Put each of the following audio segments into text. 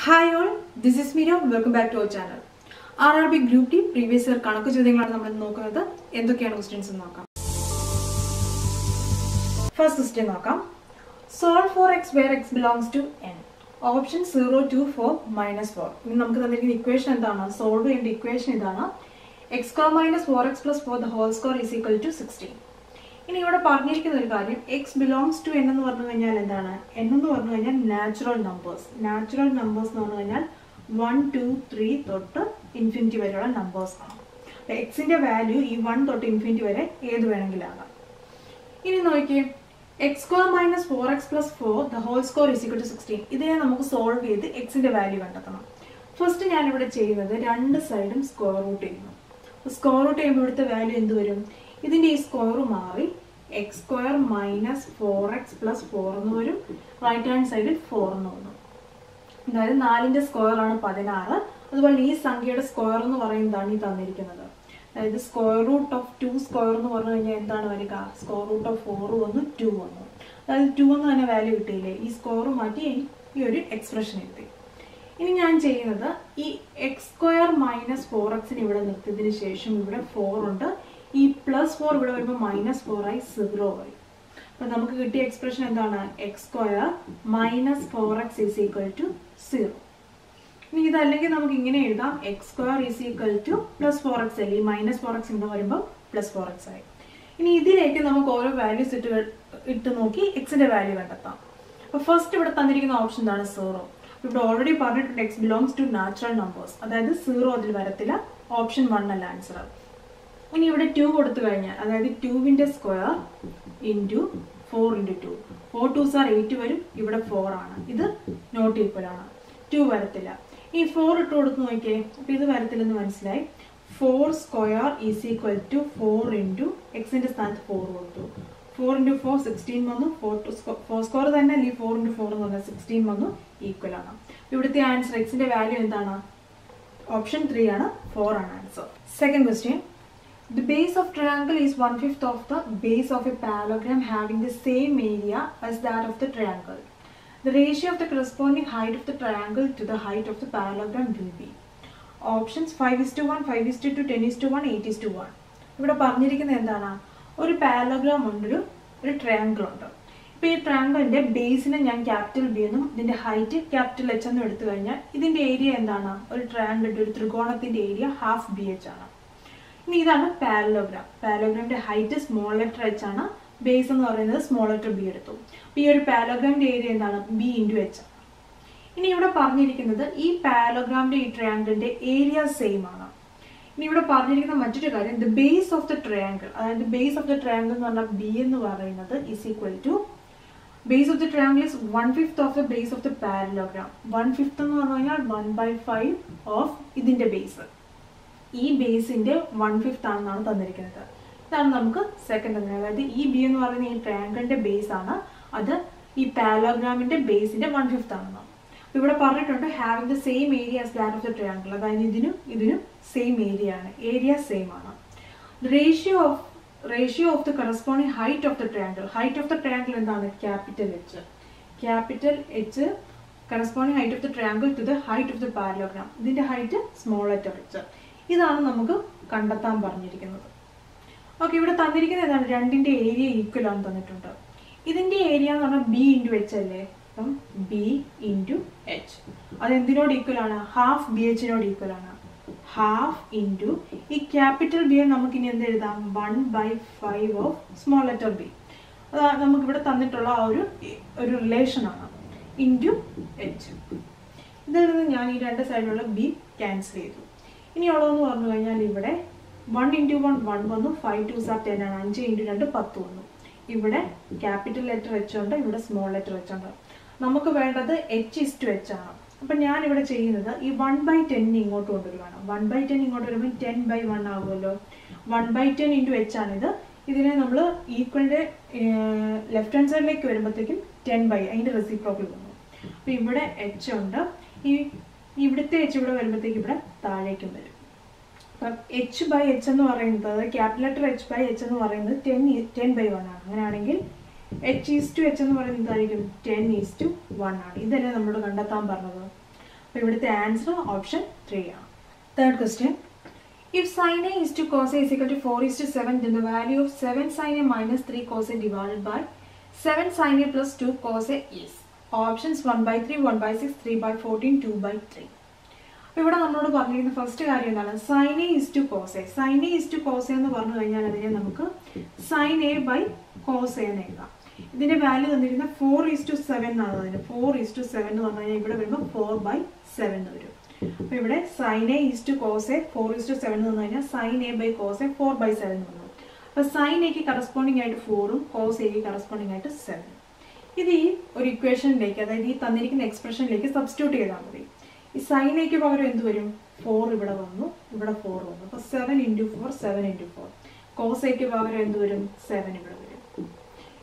Hi all, this is Meera. Welcome back to our channel. RRB Group D previous year കണക്ക് ചോദ്യങ്ങളാണ് നമ്മൾ നോക്കുന്നത്. എന്തൊക്കെയാണ് ക്വസ്റ്റ്യൻസ് എന്ന് നോക്കാം. First question നോക്കാം. Solve for x where x belongs to n. Option 0, 2, 4, -4. ഇനി നമുക്ക് തന്നിരിക്കുന്ന ഇക്വേഷൻ എന്താണ്? സോൾവ് ചെയ്യേണ്ട ഇക്വേഷൻ ഇതാണ്. x square minus 4x plus 4 the whole square is equal to 16. ഇനി ഇവിടെ പറഞ്ഞിരിക്കുന്ന ഒരു കാര്യം x belongs to n എന്ന് പറഞ്ഞു കഴിഞ്ഞാൽ എന്താണ്? n എന്ന് പറഞ്ഞു കഴിഞ്ഞാൽ നാച്ചുറൽ നമ്പേഴ്സ്. നാച്ചുറൽ നമ്പേഴ്സ് എന്ന് പറഞ്ഞു കഴിഞ്ഞാൽ 1, 2, 3 തൊട്ട് ഇൻഫിനിറ്റി വരെയുള്ള നമ്പേഴ്സ് ആണ്. അപ്പോൾ എക്സിന്റെ വാല്യൂ ഈ 1 തൊട്ട് ഇൻഫിനിറ്റി വരെ ഏത് വേണമെങ്കിലും ആകാം. ഇനി നോക്കിയേ, x square minus 4x plus 4 the whole square is equal to 16. ഇതിനെ നമുക്ക് സോൾവ് ചെയ്ത് എക്സിന്റെ വാല്യൂ കണ്ടെത്തണം. ഫസ്റ്റ് ഞാൻ ഇവിടെ ചെയ്യുന്നത് രണ്ട് സൈഡും സ്ക്വയർ റൂട്ട് ചെയ്യുന്നു. സ്ക്വയർ റൂട്ട് ചെയ്യുമ്പോൾ ഇവിടുത്തെ വാല്യൂ എന്ത് വരും? ഇതിന്റെ ഈ സ്ക്വയർ മാറി X square minus 4x plus 4 എന്ന് വരും. റൈറ്റ് ഹാൻഡ് സൈഡിൽ 4 എന്ന് വന്നു. അതായത് 4ന്റെ സ്ക്വയർ ആണ് 16. അതുപോലെ ഈ സംഖ്യയുടെ സ്ക്വയർ എന്ന് പറയുന്നതാണ് ഈ തന്നിരിക്കുന്നത്. അതായത് സ്ക്വയർ റൂട്ട് ഓഫ് 2 സ്ക്വയർ എന്ന് പറഞ്ഞു കഴിഞ്ഞാൽ എന്താണ് വരിക? സ്ക്വയർ റൂട്ട് ഓഫ് 4 വന്നു, 2 വന്നു. അതായത് 2 എന്ന് തന്നെ വാല്യൂ കിട്ടിയില്ലേ? ഈ സ്ക്വയർ മാറ്റി ഈ ഒരു എക്സ്പ്രഷൻ എത്തി. ഇനി ഞാൻ ചെയ്യുന്നത് ഈ എക്സ് സ്ക്വയർ മൈനസ് 4x ഇവിടെ നിർത്തിയതിന് ശേഷം ഇവിടെ 4 ഉണ്ട്. ഈ പ്ലസ് 4 ഇവിടെ വരുമ്പോൾ -4 ആയി 0 ആയി. അപ്പൊ നമുക്ക് കിട്ടിയ എക്സ്പ്രഷൻ എന്താണ്? X square minus 4x is equal to 0. ഇനി ഇതല്ലെങ്കിൽ നമുക്ക് ഇങ്ങനെ എഴുതാം, x square is equal to plus 4x അല്ലേ? ഈ -4x ഇവിടെ വരുമ്പോൾ പ്ലസ് 4x ആയി. ഇനി ഇതിലേക്ക് നമുക്ക് ഓരോ വാല്യൂസ് ഇട്ട് നോക്കി എക്സിന്റെ വാല്യൂ കണ്ടെത്താം. അപ്പൊ ഫസ്റ്റ് ഇവിടെ തന്നിരിക്കുന്ന ഓപ്ഷൻ എന്താണ്? 0. ഇവിടെ ഓൾറെഡി പറഞ്ഞിട്ടുണ്ട് x belongs to natural numbers. അതായത് 0 അതിൽ വരത്തില്ല. ഓപ്ഷൻ 1 അല്ല ആൻസർ. ഇനി ഇവിടെ 2 കൊടുത്തു കഴിഞ്ഞാൽ, അതായത് 2ന്റെ square into 4 into 2, 4 2s are 8 വരും. ഇവിടെ 4 ആണ്. ഇത് നോട്ട് ഈക്വൽ ആണ്. 2 വരത്തില്ല. ഈ 4 ഇട്ട് കൊടുത്ത് നോക്കിയേ, അപ്പൊ ഇത് വരത്തില്ലെന്ന് മനസ്സിലായി. 4 square is equal to 4 into എക്സിന്റെ സ്ഥാനത്ത് 4 കൊടുത്തു. 4 ഇൻറ്റു 4 16 വന്നു. 4 സ്ക്വയർ തന്നെ അല്ലേ? 4 ഇൻറ്റു 4 എന്ന് പറഞ്ഞാൽ 16 വന്നു. ഈക്വൽ ആണ്. ഇവിടുത്തെ ആൻസർ എക്സിന്റെ വാല്യൂ എന്താണ്? ഓപ്ഷൻ 3 ആണ്. 4 ആണ് answer. Second question. The base of triangle is 1/5 of the base of a parallelogram having the same area as that of the triangle. The ratio of the corresponding height of the triangle to the height of the parallelogram will be. Options 5:1, 5:2, 10:1, 8:1. ഇവിടെ പറഞ്ഞിരിക്കുന്നത് എന്താണ്? ഒരു parallelogram ഉണ്ട്, ഒരു triangle ഉണ്ട്. ഇപ്പോൾ ഈ ട്രയാങ്കിളിന്റെ ബേസിനെ ഞാൻ ക്യാപിറ്റൽ ബി എന്നും ഇതിന്റെ ഹൈറ്റ് ക്യാപിറ്റൽ എച്ച് എന്നും എടുത്തു കഴിഞ്ഞാൽ ഇതിന്റെ ഏരിയ എന്താണ്? ഒരു ട്രയാങ്കിളിന്റെ ഒരു ത്രികോണത്തിന്റെ ഏരിയ ഹാഫ് BH ആണ്. ഇനി ഇതാണ് പാരലോഗ്രാം. പാരലോഗ്രാമിന്റെ ഹൈറ്റ് സ്മോൾ ലെറ്റർ എച്ച് ആണ്, ബേസ് എന്ന് പറയുന്നത് സ്മോൾ ലെറ്റർ ബി എടുത്തു. അപ്പൊ ഈ ഒരു പാരലോഗ്രാമിന്റെ ഏരിയ എന്താണ്? B ഇൻറ്റു H ആണ്. ഇനി ഇവിടെ പറഞ്ഞിരിക്കുന്നത് ഈ പാരലോഗ്രാമിന്റെ ഈ ട്രയാങ്കിളിന്റെ ഏരിയ സെയിം ആണ്. ഇനി ഇവിടെ പറഞ്ഞിരിക്കുന്ന മറ്റൊരു കാര്യം, the base of the triangle, അതായത് ബേസ് ഓഫ് ദ ട്രയാങ്കിൾ എന്ന് പറഞ്ഞാൽ B എന്ന് പറയുന്നത് is equal to base of the triangle is 1/5 of the base of the parallelogram. 1/5 എന്ന് പറഞ്ഞു കഴിഞ്ഞാൽ 1/5 ഓഫ് ഇതിന്റെ ബേസ്. ഈ ബേസിന്റെ 1/5 ആണെന്നാണ് തന്നിരിക്കുന്നത്. ഇതാണ് നമുക്ക് സെക്കൻഡ് തന്നെ. അതായത് ഈ B എന്ന് പറയുന്ന ഈ ട്രയാങ്കിളിന്റെ ബേസ് ആണ്, അത് ഈ പാരലോഗ്രാമിന്റെ ബേസിന്റെ 1/5 ആണെന്ന്. ഇവിടെ പറഞ്ഞിട്ടുണ്ട് having the same area as that of the triangle. അതായത് ഇതിനും സെയിം ഏരിയ ആണ്, ഏരിയ സെയിം ആണ്. Ratio of the corresponding height of the triangle. Height of the triangle എന്താണ്? Capital H. Capital H corresponding height of the triangle to the height of the parallelogram. ഇതിന്റെ height small letter H. ഇതാണ് നമുക്ക് കണ്ടെത്താൻ പറഞ്ഞിരിക്കുന്നത്. Okay, ഇവിടെ തന്നിരിക്കുന്നത് ഏതാണ്? രണ്ടിന്റെ ഏരിയ ഈക്വൽ ആണ് തന്നിട്ടുണ്ട്. ഇതിന്റെ ഏരിയ എന്ന് പറഞ്ഞാൽ B ഇൻറ്റു H അല്ലേ? അപ്പം B ഇൻറ്റു H. അത് എന്തിനോട് ഈക്വൽ ആണ്? ഹാഫ് BH ഈക്വൽ ആണ്. ഹാഫ് ഇൻറ്റു ഈ ക്യാപിറ്റൽ B നമുക്ക് ഇനി എന്ത് എഴുതാം? 1/5 ഓഫ് സ്മോൾ ലെറ്റർ B. അതാണ് നമുക്ക് ഇവിടെ തന്നിട്ടുള്ള ആ ഒരു റിലേഷൻ ആണ്. Into H. ഇതിൽ നിന്ന് ഞാൻ ഈ രണ്ട് സൈഡിലുള്ള B ക്യാൻസൽ ചെയ്തു. ഇനി ഉള്ളതെന്ന് പറഞ്ഞു കഴിഞ്ഞാൽ ഇവിടെ 1 ഇൻറ്റു 1 1 വന്നു. 5 2s are 10 ആണ്. 5 ഇൻറ്റു 2 10 വന്നു. ഇവിടെ ക്യാപിറ്റൽ ലെറ്റർ H ഉണ്ട്, ഇവിടെ സ്മോൾ ലെറ്റർ H ഉണ്ട്. നമുക്ക് വേണ്ടത് H:H ആണ്. അപ്പം ഞാൻ ഇവിടെ ചെയ്യുന്നത് ഈ 1/10 ഇങ്ങോട്ട് കൊണ്ടുവരുവാണ്. 1/10 ഇങ്ങോട്ട് വരുമ്പോൾ 10/1 ആകുമല്ലോ. 1/10 ഇൻറ്റു H ആണിത്. ഇതിനെ നമ്മൾ ഈക്വലിന്റെ ലെഫ്റ്റ് ഹാൻഡ് സൈഡിലേക്ക് വരുമ്പോഴത്തേക്കും 10/, അതിന്റെ റെസിപ്രോക്കൽ വന്നു. അപ്പം ഇവിടെ H ഉണ്ട്. ഇവിടുത്തെ H ഇവിടെ വരുമ്പോഴത്തേക്ക് ഇവിടെ താഴേക്കും വരും. അപ്പം H/H എന്ന് പറയുന്നത്, അതായത് ക്യാപിറ്റൽ ലെറ്റർ H/H എന്ന് പറയുന്നത് 10/1 ആണ്. അങ്ങനെയാണെങ്കിൽ H:H എന്ന് പറയുന്നത് എന്തായിരിക്കും? 10:1 ആണ്. ഇതല്ലേ നമ്മളോട് കണ്ടെത്താൻ പറഞ്ഞത്. അപ്പോൾ ഇവിടുത്തെ ആൻസർ ഓപ്ഷൻ 3 ആണ്. Third question, if sin A is to cos A is equal to 4:7, then the value of 7 sin A minus 3 cos A divided by 7 sin A plus 2 cos A is. Options 1/3, 1/6, 3/14, 2/3. അപ്പോൾ ഇവിടെ നമ്മളോട് പറഞ്ഞിരിക്കുന്ന first കാര്യം എന്താണ്? sin A is to cos A. sin A is to cos A എന്ന് പറഞ്ഞു കഴിഞ്ഞാൽ അതിനെ നമുക്ക് sin A by cos A എന്ന് എഴുതാം. ഇതിന്റെ വാല്യൂ തന്നിരിക്കുന്നത് 4:7 എന്നാണ്. അതിന് 4:7 എന്ന് പറഞ്ഞു കഴിഞ്ഞാൽ ഇവിടെ വരുമ്പോൾ 4/7 എന്ന് വരും. അപ്പോൾ ഇവിടെ sin A is to cos A 4:7 എന്ന് പറഞ്ഞു കഴിഞ്ഞാൽ sin A by cos A 4/7 എന്ന് വന്നു. അപ്പോൾ sin Aക്ക് കറസ്പോണ്ടിങ് ആയിട്ട് 4ഉം cos Aക്ക് കറസ്പോണ്ടിങ് ആയിട്ട് 7. ഇത് ഈ ഒരു ഇക്വേഷനിലേക്ക്, അതായത് ഈ തന്നിരിക്കുന്ന എക്സ്പ്രഷനിലേക്ക് സബ്സ്റ്റിറ്റ്യൂട്ട് ചെയ്താൽ മതി. ഈ sin Aക്ക് പകരം എന്ത് വരും? 4 ഇവിടെ വന്നു, ഇവിടെ 4 വന്നു. അപ്പോൾ 7 × 4 7 × 4. cos Aക്ക് പകരം എന്ത് വരും? 7 ഇവിടെ വരും.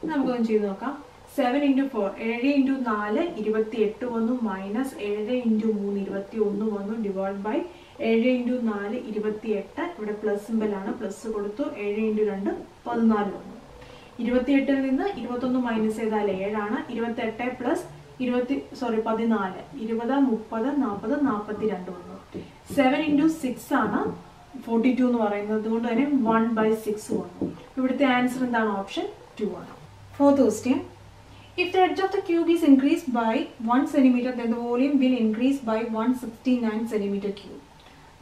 നമുക്കൊന്ന് ചെയ്ത് നോക്കാം. 7 × 4 7 × 4 28 വന്നു, മൈനസ് 7 × 3 21 വന്നു, ഡിവൈഡ് ബൈ 7 × 4 28. ഇവിടെ പ്ലസ് സിമ്പലാണ്, പ്ലസ് കൊടുത്തു. 7 × 2 14 വന്നു. 28-ൽ നിന്ന് 21 മൈനസ് ചെയ്താൽ 7 ആണ്. 28 പ്ലസ് 14 20 30 40 42 വന്നു. 7 × 6 ആണ് 42 എന്ന് പറയുന്നത്. അതുകൊണ്ട് തന്നെ 1/6 വന്നു. ഇവിടുത്തെ ആൻസർ എന്താണ്? ഓപ്ഷൻ 2 ആണ്. Fourth question, if the edge of the cube is increased by 1 cm, then the volume will increase by 169 cm cube.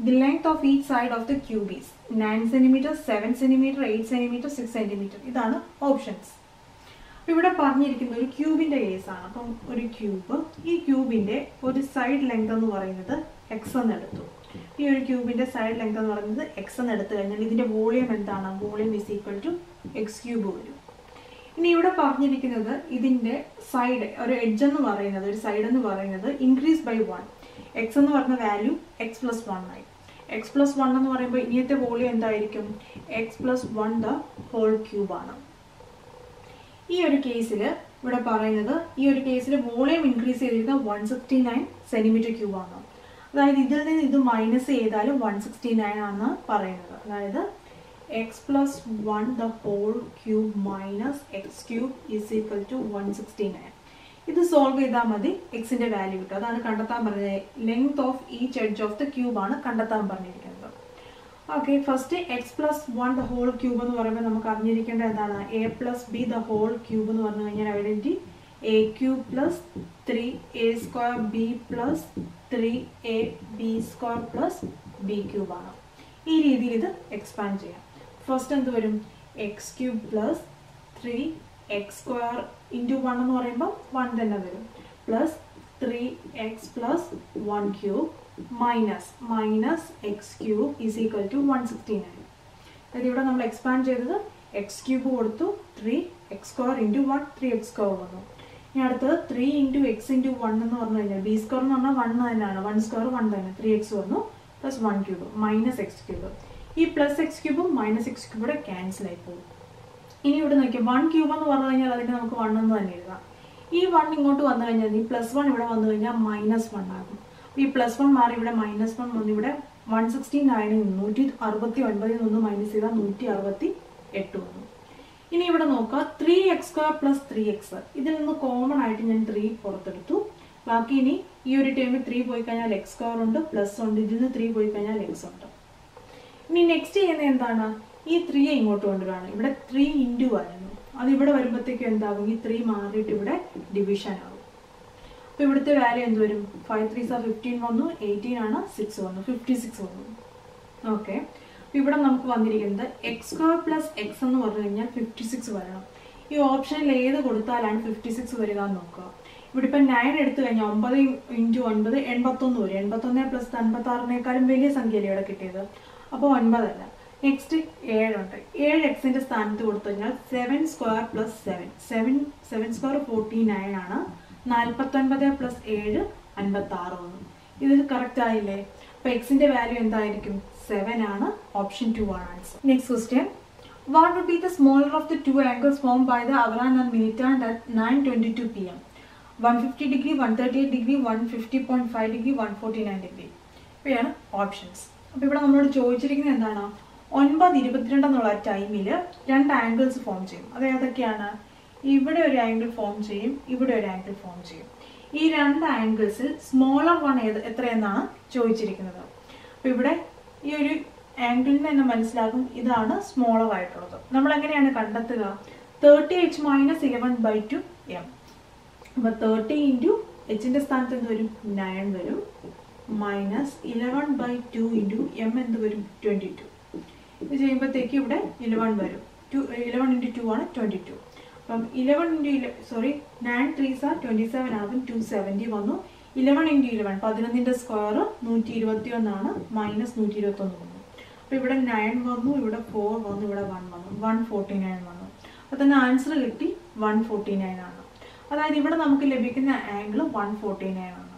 The length of each side of the cube is 9 cm, 7 cm, 8 cm, 6 cm. ഇതാണ് options. ഇവിടെ പറഞ്ഞിരിക്കുന്ന ഒരു ക്യൂബിന്റെ കേസാണ്. അപ്പം ഒരു cube, ഈ ക്യൂബിന്റെ ഒരു side length എന്ന് പറയുന്നത് x എന്ന് എടുത്തു. ഈ ഒരു ക്യൂബിന്റെ സൈഡ് ലെങ്ത് എന്ന് പറയുന്നത് x എന്ന് എടുത്തു കഴിഞ്ഞാൽ ഇതിന്റെ വോളിയം എന്താണ്? Volume is equal to x³ വരും. ഇനി ഇവിടെ പറഞ്ഞിരിക്കുന്നത് ഇതിന്റെ സൈഡ്, ഒരു എഡ്ജ് എന്ന് പറയുന്നത്, ഒരു സൈഡ് എന്ന് പറയുന്നത് ഇൻക്രീസ് ബൈ 1. x എന്ന് പറഞ്ഞ വാല്യൂ x+1 ആയി. x+1 എന്ന് പറയുമ്പോൾ ഇനിയത്തെ വോളിയം എന്തായിരിക്കും? x+1 ദ ഹോൾ ക്യൂബ് ആണ്. ഈ ഒരു കേസിൽ ഇവിടെ പറയുന്നത്, ഈ ഒരു കേസിൽ വോളിയം ഇൻക്രീസ് ചെയ്തിരിക്കുന്നത് 169 cm³ ആണ്. അതായത് ഇതിൽ നിന്ന് ഇത് മൈനസ് ചെയ്താൽ 169 ആണ് പറയുന്നത്. അതായത് x+1 the whole cube minus x³ is equal to 169. ഇത് സോൾവ് ചെയ്താൽ മതി, എക്സിന്റെ വാല്യൂ കിട്ടും. അതാണ് കണ്ടെത്താൻ പറഞ്ഞത്. Length of each edge of the cube ആണ് കണ്ടെത്താൻ പറഞ്ഞിരിക്കുന്നത്. Okay, first x+1 the whole cube എന്ന് പറയുമ്പോൾ നമുക്ക് അറിഞ്ഞിരിക്കേണ്ടത് എന്താണ്? a+b the whole cube എന്ന് പറഞ്ഞു കഴിഞ്ഞാൽ identity a³ + 3a² b + 3ab² + b³ ആണ്. ഈ രീതിയിൽ ഇത് എക്സ്പാൻഡ് ചെയ്യാം. ഫസ്റ്റ് എന്ത് വരും? x³ + 3x² × 1 എന്ന് പറയുമ്പോൾ 1 തന്നെ വരും, plus 3x + 1³ minus x³ is equal to 169. അതായത് ഇവിടെ നമ്മൾ എക്സ്പാൻഡ് ചെയ്തത് x³ കൊടുത്തു, 3x² × 1 3x² വന്നു. ഇനി അടുത്തത് 3 × x × 1 എന്ന് പറഞ്ഞു കഴിഞ്ഞാൽ b² എന്ന് പറഞ്ഞാൽ 1 തന്നെയാണ്, 1² 1 തന്നെ, 3x വന്നു പ്ലസ് 1³ മൈനസ് x³. ഈ പ്ലസ് x³ മൈനസ് x³ കൂടെ ക്യാൻസൽ ആയി പോകും. ഇനി ഇവിടെ നോക്കിയാൽ 1³ എന്ന് പറഞ്ഞു കഴിഞ്ഞാൽ അതിന് നമുക്ക് 1 എന്ന് തന്നെ എഴുതാം. ഈ 1 ഇങ്ങോട്ട് വന്നു കഴിഞ്ഞാൽ ഈ +1 ഇവിടെ വന്നു കഴിഞ്ഞാൽ -1 ആകും. ഈ +1 മാറി ഇവിടെ -1 വന്നു. ഇവിടെ 169 169 നിന്ന് മൈനസ് ചെയ്താൽ 168 വന്നു. ഇനി ഇവിടെ നോക്കുക, 3x² + 3x. ഇതിൽ നിന്ന് കോമൺ ആയിട്ട് ഞാൻ 3 പുറത്തെടുത്തു. ബാക്കി ഇനി ഈ ഒരു ടൈമിൽ 3 പോയി കഴിഞ്ഞാൽ x² ഉണ്ട്, പ്ലസ് ഉണ്ട്. ഇതിൽ നിന്ന് 3 പോയി കഴിഞ്ഞാൽ x ഉണ്ട്. ഇനി നെക്സ്റ്റ് ചെയ്യുന്നത് എന്താണ്? ഈ 3 ഇങ്ങോട്ട് കൊണ്ടുവരാണ്. ഇവിടെ 3 × ആയിരുന്നു, അത് ഇവിടെ വരുമ്പോഴത്തേക്കും എന്താകും? ഈ 3 മാറിയിട്ട് ഇവിടെ ഡിവിഷൻ ആകും. അപ്പോൾ ഇവിടുത്തെ വാല്യൂ എന്ത് വരും? 5 3s 15 വന്നു, 18 ആണ്, 6 വന്നു, 56 വന്നു. ഓക്കെ, അപ്പോൾ ഇവിടെ നമുക്ക് വന്നിരിക്കുന്നത് x² + x എന്ന് പറഞ്ഞു കഴിഞ്ഞാൽ 56 വരണം. ഈ ഓപ്ഷനിൽ ഏത് കൊടുത്താലാണ് 56 വരിക എന്ന് നോക്കുക. ഇവിടെ ഇപ്പം 9 എടുത്തു കഴിഞ്ഞാൽ 9 × 9 81 വരും. 81 + 56-നേക്കാളും വലിയ സംഖ്യയല്ലേ ഇവിടെ കിട്ടിയത്, അപ്പോൾ 9 അല്ല. നെക്സ്റ്റ് 7 ഉണ്ട്. 7 എക്സിന്റെ സ്ഥാനത്ത് കൊടുത്തു കഴിഞ്ഞാൽ 7² + 7 7² 49 ആണ്. 49 + 7 56 വന്നു. ഇത് കറക്റ്റ് ആയില്ലേ? അപ്പോൾ എക്സിന്റെ വാല്യൂ എന്തായിരിക്കും? 7 ആണ്. ഓപ്ഷൻ 2 ആണ് answer. Next question, what would be the smaller of the two angles formed by the Avalan and Militant at 9:22 p.m.? 150 degree, 138 degree, 150.5 degree, 149 degree. ഇവയാണ് ഓപ്ഷൻസ്. അപ്പോൾ ഇവിടെ നമ്മളോട് ചോദിച്ചിരിക്കുന്നത് എന്താണ്? 9:22 എന്നുള്ള ടൈമിൽ 2 ആംഗിൾസ് ഫോം ചെയ്യും. അത് ഏതൊക്കെയാണ്? ഇവിടെ ഒരു ആംഗിൾ ഫോം ചെയ്യും, ഇവിടെ ഒരു ആംഗിൾ ഫോം ചെയ്യും. ഈ രണ്ട് ആംഗിൾസിൽ സ്മോളർ വൺ എത്രയെന്നാണ് ചോദിച്ചിരിക്കുന്നത്. അപ്പോൾ ഇവിടെ ഈ ഒരു ആംഗിളിന് തന്നെ മനസ്സിലാകും ഇതാണ് സ്മോളർ ആയിട്ടുള്ളത്. നമ്മൾ എങ്ങനെയാണ് കണ്ടെത്തുക? 30h - 11/2 m. അപ്പോൾ 30 ഇൻറ്റു എച്ചിൻ്റെ സ്ഥാനത്ത് എന്ത് വരും? 9 വരും. -11/2 ഇൻറ്റു m എന്ത് വരും? 22. ഇത് ചെയ്യുമ്പോഴത്തേക്ക് ഇവിടെ 11 വരും. 11 × 2 ആണ് 22. അപ്പം 9 3s are 27 ആണ്. 270 വന്നു. 11 × 11 11ൻ്റെ സ്ക്വയർ 121 ആണ്. -121 വന്നു. അപ്പോൾ ഇവിടെ 9 വന്നു, ഇവിടെ 4 വന്നു, ഇവിടെ 1 വന്നു. 149 വന്നു. അപ്പോൾ തന്നെ ആൻസർ കിട്ടി 149 ആണ്. അതായത് ഇവിടെ നമുക്ക് ലഭിക്കുന്ന ആംഗിൾ 149 ആണ്.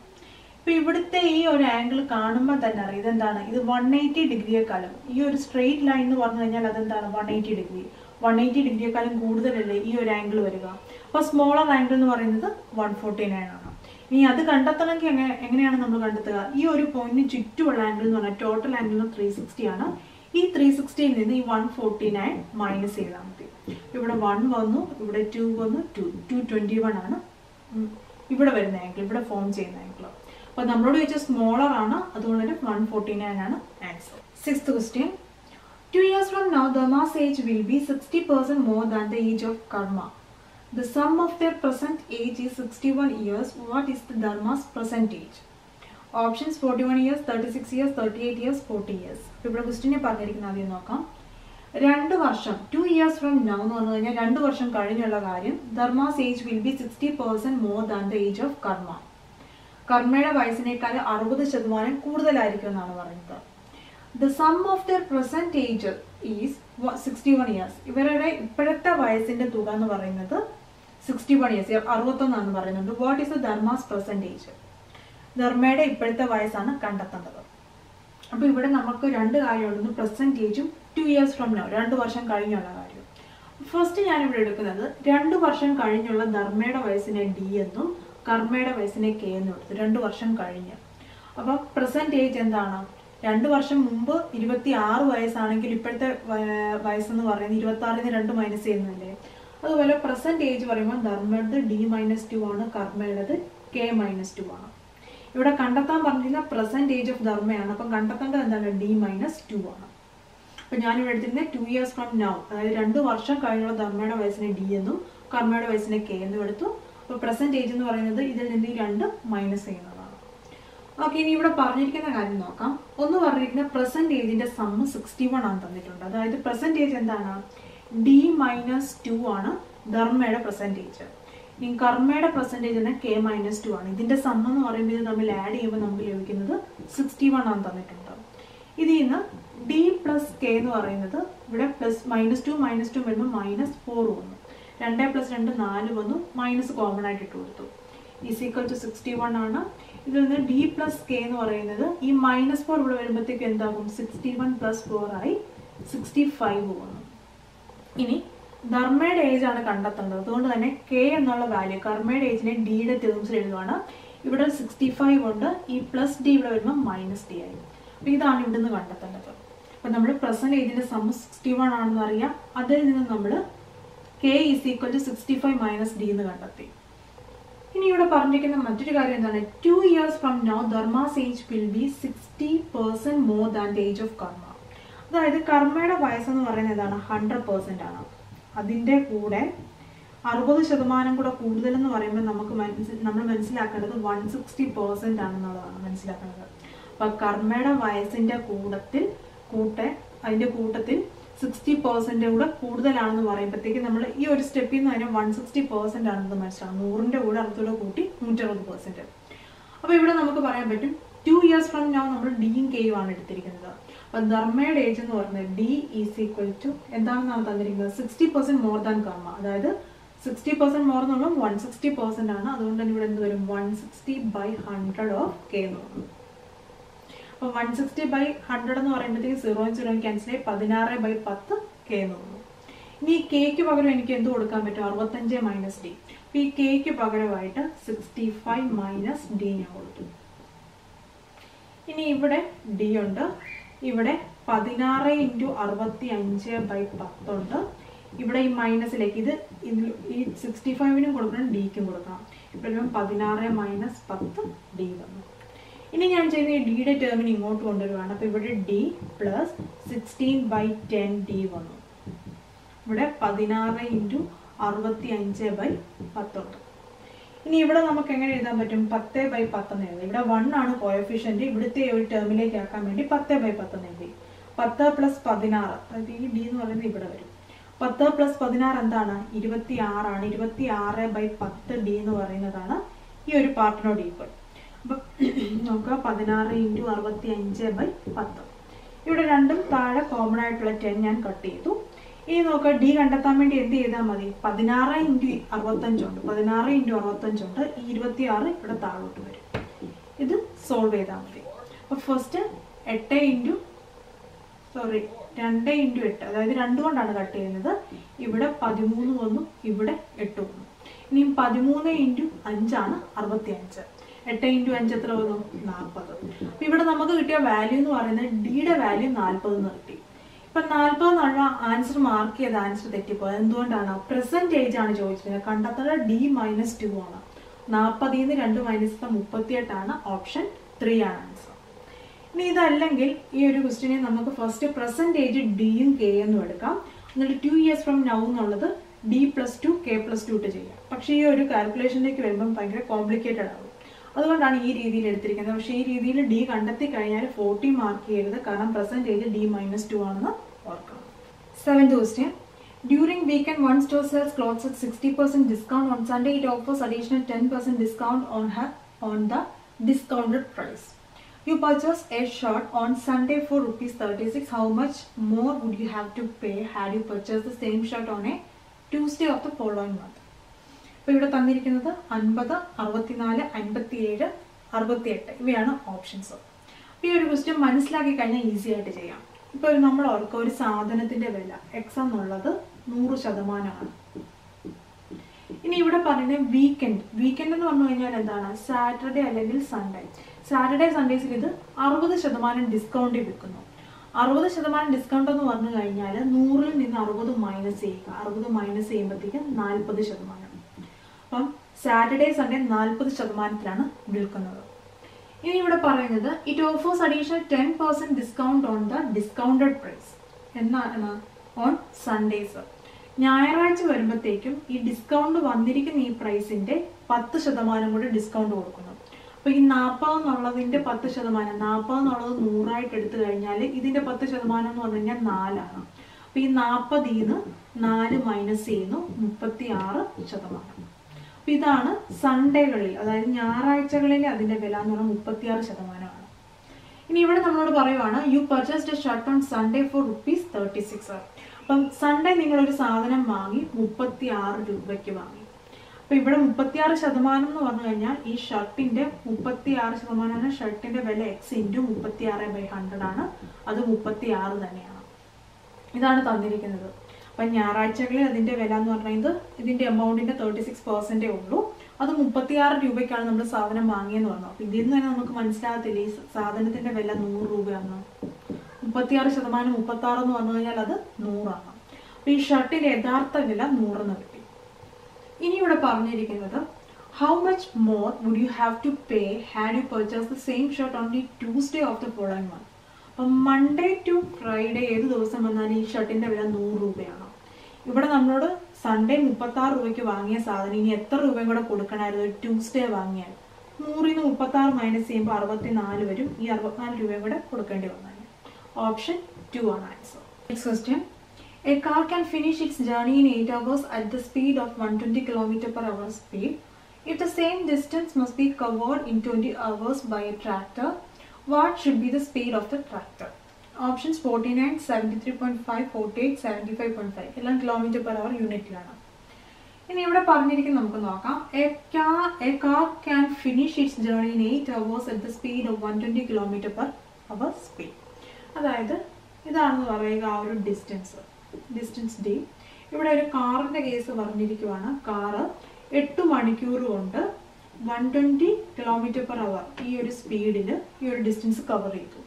ഇപ്പോൾ ഇവിടുത്തെ ഈ ഒരു ആംഗിൾ കാണുമ്പോൾ തന്നെ അറിയാം ഇതെന്താണ്? ഇത് 180 ഡിഗ്രിയെക്കാളും ഈ ഒരു സ്ട്രെയിറ്റ് ലൈൻ എന്ന് പറഞ്ഞു കഴിഞ്ഞാൽ അതെന്താണ്? 180 ഡിഗ്രി. 180 ഡിഗ്രിയെക്കാളും കൂടുതലല്ലേ ഈ ഒരു ആംഗിൾ വരിക. അപ്പോൾ സ്മോളർ ആംഗിൾ എന്ന് പറയുന്നത് 149 ആണ്. ഇനി അത് കണ്ടെത്തണമെങ്കിൽ എങ്ങനെയാണ് നമ്മൾ കണ്ടെത്തുക? ഈ ഒരു പോയിന്റിന് ചുറ്റുമുള്ള ആംഗിൾ എന്ന് പറഞ്ഞാൽ ടോട്ടൽ ആംഗിൾ 360 ആണ്. ഈ 360യിൽ നിന്ന് ഈ 149 മൈനസ് ചെയ്താൽ മതി. ഇവിടെ 1 വന്നു, ഇവിടെ 2 വന്നു, 221 ആണ് ഇവിടെ വരുന്ന ആംഗിൾ, ഇവിടെ ഫോം ചെയ്യുന്ന ആംഗിൾ. അപ്പോൾ നമ്മളോട് ചോദിച്ചാൽ സ്മോളർ ആണ്, അതുകൊണ്ട് തന്നെ 149 ആണ് answer. 6th question. 2 years from now, Dharma's age will be 60% more than the age of Karma. The sum of their present age is 61 years. What is the Dharma's present age? Options 41 years, 36 years, 38 years, 40 years. ഇവിടെ ക്വസ്റ്റിനെ പറഞ്ഞിരിക്കുന്ന ആദ്യം നോക്കാം. 2 വർഷം 2 years from now എന്ന് പറഞ്ഞു കഴിഞ്ഞാൽ 2 വർഷം കഴിഞ്ഞുള്ള കാര്യം. Dharma's age will be 60% more than the age of Karma. കർമ്മയുടെ വയസ്സിനേക്കാൾ 60% കൂടുതലായിരിക്കും എന്നാണ് പറയുന്നത്. The sum of their present age is 61 years. ഇവരുടെ ഇപ്പോഴത്തെ വയസ്സിന്റെ തുക എന്ന് പറയുന്നത് 61 years, 61 പറയുന്നുണ്ട്. What is the Dharma's present age? ധർമ്മയുടെ ഇപ്പോഴത്തെ വയസ്സാണ് കണ്ടെത്തേണ്ടത്. അപ്പോൾ ഇവിടെ നമുക്ക് രണ്ട് കാര്യമുള്ളൂ, പ്രസന്റ് ഏജും 2 years from now 2 വർഷം കഴിഞ്ഞുള്ള കാര്യം. ഫസ്റ്റ് ഞാനിവിടെ എടുക്കുന്നത് 2 വർഷം കഴിഞ്ഞുള്ള ധർമ്മയുടെ വയസ്സിനെ ഡി എന്നും കർമ്മയുടെ വയസ്സിനെ കെ എന്നും എടുത്തു. 2 വർഷം കഴിഞ്ഞ്. അപ്പോൾ പ്രസന്റ് ഏജ് എന്താണ്? 2 വർഷം മുമ്പ് 26 വയസ്സാണെങ്കിൽ ഇപ്പോഴത്തെ വയസ്സെന്ന് പറയുന്നത് 26-ന് 2 മൈനസ് ചെയ്യുന്നല്ലേ. അതുപോലെ പ്രസന്റ് ഏജ് പറയുമ്പോൾ ധർമ്മയുടെ D-2 ആണ്, കർമ്മയുടേത് K-2 ആണ്. ഇവിടെ കണ്ടെത്താൻ പറഞ്ഞിരുന്ന പ്രസന്റ് ഏജ് ഓഫ് ധർമ്മയാണ്. അപ്പം കണ്ടെത്തേണ്ടത് എന്താണ്? D-2 ആണ്. അപ്പം ഞാനിവിടെ എടുത്തിരുന്നത് 2 years from now, അതായത് 2 വർഷം കഴിഞ്ഞുള്ള ധർമ്മയുടെ വയസ്സിനെ ഡി എന്നും കർമ്മയുടെ വയസ്സിനെ കെ എന്നും എടുത്തു. അപ്പോൾ പ്രസന്റ് ഏജ് എന്ന് പറയുന്നത് ഇതിൽ നിന്ന് ഈ 2 മൈനസ് ചെയ്യുന്നതാണ്. ഓക്കെ, ഇനി ഇവിടെ പറഞ്ഞിരിക്കുന്ന കാര്യം നോക്കാം. ഒന്ന് പറഞ്ഞിരിക്കുന്ന പ്രസന്റ് ഏജിന്റെ സമ്മ് 61 ആണ് തന്നിട്ടുണ്ട്. അതായത് പ്രസന്റ് ഏജ് എന്താണ്? D-2 ആണ് ധർമ്മയുടെ പ്രസന്റ് ഏജ്. ഇനി കർമ്മയുടെ പ്രസന്റ് ഏജ് തന്നെ K-2 ആണ്. ഇതിന്റെ സമ്മ് എന്ന് പറയുമ്പോൾ ഇത് തമ്മിൽ ആഡ് ചെയ്യുമ്പോൾ നമുക്ക് ലഭിക്കുന്നത് 61 ആണ് തന്നിട്ടുണ്ട്. ഇതിൽ നിന്ന് D + K എന്ന് പറയുന്നത് ഇവിടെ -2 വരുമ്പോൾ -4 വന്നു. 2 + 2 4 വന്നു. മൈനസ് കോമൺ ആയിട്ട് ഇട്ട് കൊടുത്തു. = 61 ആണ്. ഇതിൽ നിന്ന് D + K എന്ന് പറയുന്നത് ഈ -4 ഇവിടെ വരുമ്പോഴത്തേക്ക് എന്താകും? 61 + 4 ആയി 65 വന്നു. ഇനി ധർമ്മയുടെ ഏജ് ആണ് കണ്ടെത്തേണ്ടത്. അതുകൊണ്ട് തന്നെ K എന്നുള്ള വാല്യൂ കർമ്മയുടെ ഏജിനെ ഡിയുടെ ടേംസിൽ എഴുതുകയാണ്. ഇവിടെ 65 ഉണ്ട്. ഈ +D ഇവിടെ വരുമ്പോൾ -D ആയി. അപ്പോൾ ഇതാണ് ഇവിടെ നിന്ന് കണ്ടെത്തേണ്ടത്. അപ്പം നമ്മൾ പ്രസന്റ് ഏജിന്റെ സമ്മ് 61 ആണെന്ന് അറിയാം. അതിൽ നിന്ന് നമ്മൾ K = 65 - D എന്ന് കണ്ടെത്തി. ഇനി ഇവിടെ പറഞ്ഞിരിക്കുന്ന മറ്റൊരു കാര്യം എന്താണ്? 2 years from now, Dharma's age will be 60% more than the age of Karma. അതായത് കർമ്മയുടെ വയസ്സെന്ന് പറയുന്നത് എന്താണ്? 100% ആണ്. അതിൻ്റെ കൂടെ 60% കൂടെ കൂടുതലെന്ന് പറയുമ്പോൾ നമ്മൾ മനസ്സിലാക്കേണ്ടത് 160% ആണെന്നുള്ളതാണ് മനസ്സിലാക്കേണ്ടത്. അപ്പം കർമ്മയുടെ വയസ്സിൻ്റെ അതിൻ്റെ കൂട്ടത്തിൽ 60% കൂടെ കൂടുതലാണെന്ന് പറയുമ്പോഴത്തേക്ക് നമ്മൾ ഈ ഒരു സ്റ്റെപ്പിൽ നിന്ന് തന്നെ 160% ആണെന്ന് മനസ്സിലാവും. 100ന്റെ കൂടെ 60 കൂട്ടി 160%. അപ്പോൾ ഇവിടെ നമുക്ക് പറയാൻ പറ്റും 2 years from now നമ്മൾ ഡിയും കെയും ആണ് എടുത്തിരിക്കുന്നത്. അപ്പം ധർമ്മയുടെ ഏജ് എന്ന് പറയുന്നത് D = എന്താണെന്നാണ് തന്നിരിക്കുന്നത്? 60% മോർ ദാൻ കർമ്മ. അതായത് 60% മോർ എന്ന് പറയുമ്പോൾ 160% ആണ്. അതുകൊണ്ട് തന്നെ ഇവിടെ എന്ത് വരും? 160/100 ഓഫ് K എന്ന് പറഞ്ഞു. അപ്പോൾ 160/100 എന്ന് പറയുമ്പോഴത്തേക്ക് 0 ക്യാൻസൽ ആയി 16/10 K എന്ന് പറഞ്ഞു. ഇനി ഈ Kക്ക് പകരം എനിക്ക് എന്ത് കൊടുക്കാൻ പറ്റും? 65 - D. അപ്പോൾ ഈ Kക്ക് പകരമായിട്ട് 65 - D ഞാൻ കൊടുത്തു. ഇനി ഇവിടെ D ഉണ്ട്. ഇവിടെ 16 × 65/10 ഉണ്ട്. ഇവിടെ ഈ മൈനസിലേക്ക് ഈ 65നും കൊടുക്കണം ഡിക്കും കൊടുക്കണം. ഇപ്പോൾ 16 മൈനസ് 10 ഡി വന്നു. ഇനി ഞാൻ ചെയ്യുന്ന ഈ ഡിയുടെ ടേമിന് ഇങ്ങോട്ട് കൊണ്ടുവരുവാണ്. അപ്പോൾ ഇവിടെ ഡി പ്ലസ് 16/10 ഡി വന്നു. ഇവിടെ 16 ഇൻറ്റു 65/10 ഉണ്ട്. ഇനി ഇവിടെ നമുക്ക് എങ്ങനെ എഴുതാൻ പറ്റും? 10/10 എന്ന് എഴുതാം. ഇവിടെ 1 ആണ് കോഎഫിഷ്യന്റ്. ഇവിടുത്തെ ഒരു ടേമിലേക്ക് ആക്കാൻ വേണ്ടി 10/10 എന്ന് എഴുതി. 10 + 16, അതായത് ഈ ഡി എന്ന് പറയുന്നത് ഇവിടെ വരും. 10 + 16 എന്താണ്? 26 ആണ്. 26/10 ഡി എന്ന് പറയുന്നതാണ് ഈ ഒരു പാർട്ടിനോട് ഈക്വൽ. അപ്പം നോക്കുക, 16 ഇൻറ്റു 65/10. ഇവിടെ രണ്ടും താഴെ കോമൺ ആയിട്ടുള്ള 10 ഞാൻ കട്ട് ചെയ്തു. ഇനി നോക്കുക, ഡി കണ്ടെത്താൻ വേണ്ടി എന്ത് ചെയ്താൽ മതി? 16 ഇൻറ്റു 65 ഉണ്ട്. 16 ഇൻറ്റു 65 ഉണ്ട്. ഈ 26 ഇവിടെ താഴോട്ട് വരും. ഇത് സോൾവ് ചെയ്താൽ മതി. അപ്പോൾ ഫസ്റ്റ് 2 ഇൻറ്റു 8, അതായത് 2 കൊണ്ടാണ് കട്ട് ചെയ്യുന്നത്. ഇവിടെ 13 വന്നു, ഇവിടെ 8 വന്നു. ഇനി 13 ഇൻറ്റു 5 ആണ് 65. 8 ഇൻറ്റു 5 എത്ര വന്നു? 40. അപ്പം ഇവിടെ നമുക്ക് കിട്ടിയ വാല്യൂ എന്ന് പറയുന്നത് ഡിയുടെ വാല്യൂ 40 എന്ന് കിട്ടി. ഇപ്പം 40 എന്നുള്ള ആൻസർ മാർക്ക് ചെയ്ത ആൻസർ തെറ്റിപ്പോയത് എന്തുകൊണ്ടാണ്? പെർസെൻറ്റേജ് ആണ് ചോദിച്ചിരുന്നത്. കണ്ടെത്തുന്നത് D - 2 ആണ്. 40 2 മൈനസ് 38 ആണ്. ഓപ്ഷൻ 3 ആണ് ആൻസർ. ഇനി ഇതല്ലെങ്കിൽ ഈ ഒരു ക്വസ്റ്റിനെ നമുക്ക് ഫസ്റ്റ് പെർസെൻറ്റേജ് ഡിയും കെ എന്നും എടുക്കാം. എന്നിട്ട് 2 years from now എന്നുള്ളത് D+2 K+2 ഇട്ട് ചെയ്യാം. പക്ഷേ ഈ ഒരു കാൽക്കുലേഷനിലേക്ക് വരുമ്പം ഭയങ്കര കോംപ്ലിക്കേറ്റഡ് ആകും. അതുകൊണ്ടാണ് ഈ രീതിയിൽ എടുത്തിരിക്കുന്നത്. പക്ഷേ ഈ രീതിയിൽ ഡി കണ്ടെത്തി കഴിഞ്ഞാൽ 40 മാർക്ക് ചെയ്യരുത്. കാരണം പെർസെൻറ്റേജ് D - 2 ആണെന്ന് ഓർക്കണം. 7th question. During weekend, one store sells clothes at 60% discount. On Sunday, it offers additional 10% discount on the discounted price. You purchase a shirt on Sunday for ₹36. How much more would you have to pay had you purchased the same shirt on a Tuesday of the following month? അപ്പോൾ ഇവിടെ തന്നിരിക്കുന്നത് 50, 64, 57, 68 ഇവയാണ് options. അപ്പോൾ ഈ ഒരു question മനസ്സിലാക്കി കഴിഞ്ഞാൽ easy ആയിട്ട് ചെയ്യാം. ഇപ്പോൾ നമ്മൾ ഓർക്കുക, ഒരു സാധനത്തിൻ്റെ വില X എന്നുള്ളത് 100%. ഇനി ഇവിടെ പറയുന്നത് വീക്കെൻഡ് എന്ന് പറഞ്ഞു കഴിഞ്ഞാൽ എന്താണ്? സാറ്റർഡേ അല്ലെങ്കിൽ സൺഡേ. സാറ്റർഡേ സൺഡേസിൽ ഇത് 60% ഡിസ്കൗണ്ടിൽ വിൽക്കുന്നു. 60% ഡിസ്കൗണ്ട് എന്ന് പറഞ്ഞു കഴിഞ്ഞാൽ 100ൽ നിന്ന് 60 മൈനസ് ചെയ്യുക. 60 മൈനസ് ചെയ്യുമ്പോഴത്തേക്കും 40%. അപ്പം സാറ്റർഡേ സൺഡേ 40%ലാണ് വിൽക്കുന്നത്. ഇനി ഇവിടെ പറയുന്നത് it offers additional 10% discount on the discounted price എന്നാണ് ഓൺ സൺഡേസ്. ഞായറാഴ്ച വരുമ്പോഴത്തേക്കും ഈ ഡിസ്കൗണ്ട് വന്നിരിക്കുന്ന ഈ പ്രൈസിന്റെ 10% കൂടി ഡിസ്കൗണ്ട് കൊടുക്കുന്നു. അപ്പോൾ ഈ 40 എന്നുള്ളതിന്റെ 10%, 40 എന്നുള്ളത് 100 എടുത്തു കഴിഞ്ഞാൽ ഇതിന്റെ 10% എന്ന് പറഞ്ഞു കഴിഞ്ഞാൽ 4 ആണ്. അപ്പോൾ ഈ 40 നിന്ന് 4 മൈനസ് ചെയ്യുന്നു, 36%. അപ്പോൾ ഇതാണ് സൺഡേകളിൽ, അതായത് ഞായറാഴ്ചകളിൽ അതിന്റെ വില എന്ന് പറഞ്ഞാൽ 36%. ഇനി ഇവിടെ നമ്മളോട് പറയുവാണ് you purchased a shirt on Sunday for ₹36. അപ്പം സൺഡേ നിങ്ങളൊരു സാധനം വാങ്ങി 36 രൂപയ്ക്ക് വാങ്ങി. അപ്പം ഇവിടെ 36% എന്ന് പറഞ്ഞു കഴിഞ്ഞാൽ ഈ ഷർട്ടിന്റെ 36% ഷർട്ടിന്റെ വില X ഇൻറ്റു 36/100 ആണ്. അത് 36 തന്നെയാണ്. ഇതാണ് തന്നിരിക്കുന്നത്. അപ്പം ഞായറാഴ്ചകളിൽ അതിന്റെ വില എന്ന് പറയുന്നത് ഇതിന്റെ എമൗണ്ടിന്റെ 36% ഉള്ളൂ. അത് 36 രൂപയ്ക്കാണ് നമ്മൾ സാധനം വാങ്ങിയെന്ന് പറഞ്ഞു. അപ്പം ഇതിൽ നിന്ന് തന്നെ നമുക്ക് മനസ്സിലാകത്തില്ല ഈ സാധനത്തിന്റെ വില 100 രൂപയാണ്. 36% 36 എന്ന് പറഞ്ഞു കഴിഞ്ഞാൽ അത് 100 ആണ്. അപ്പം ഈ ഷർട്ടിന്റെ യഥാർത്ഥ വില 100 എന്ന് കിട്ടി. ഇനി ഇവിടെ പറഞ്ഞിരിക്കുന്നത് how much more would you have to pay had you purchase the same shirt on the Tuesday of the following month. അപ്പം മൺഡേ ടു ഫ്രൈഡേ ഏത് ദിവസം വന്നാലും ഈ ഷർട്ടിന്റെ വില 100 രൂപയാണ്. ഇവിടെ നമ്മളോട് സൺഡേ 36 രൂപയ്ക്ക് വാങ്ങിയ സാധനം ഇനി എത്ര രൂപയും കൂടെ കൊടുക്കണമായിരുന്നു ട്യൂസ്ഡേ വാങ്ങിയാൽ? 100ൽ നിന്ന് 36 മൈനസ് ചെയ്യുമ്പോൾ 64 വരും. ഈ 64 രൂപയും കൂടെ കൊടുക്കേണ്ടി വന്നാൽ ഓപ്ഷൻ 2 ആണ് answer. Next question. A car can finish its journey in 8 hours at the speed of 120 km/h speed. If the same distance must be covered in 20 hours by a tractor, what should be the speed of the tractor? Options 49, 73.5, 48, 75.5. എല്ലാം km/h യൂണിറ്റിലാണ്. ഇനി ഇവിടെ പറഞ്ഞിരിക്കുന്നത് നമുക്ക് നോക്കാം. A car can finish its journey in 8 hours at the speed of 120 km/h speed. അതായത് ഇതാണെന്ന് പറയുക ആ ഒരു ഡിസ്റ്റൻസ് D. ഇവിടെ ഒരു കാറിന്റെ കേസ് പറഞ്ഞിരിക്കുവാണ്. കാറ് 8 മണിക്കൂർ കൊണ്ട് 120 km/h ഈ ഒരു സ്പീഡിൽ ഈ ഒരു ഡിസ്റ്റൻസ് കവർ ചെയ്തു.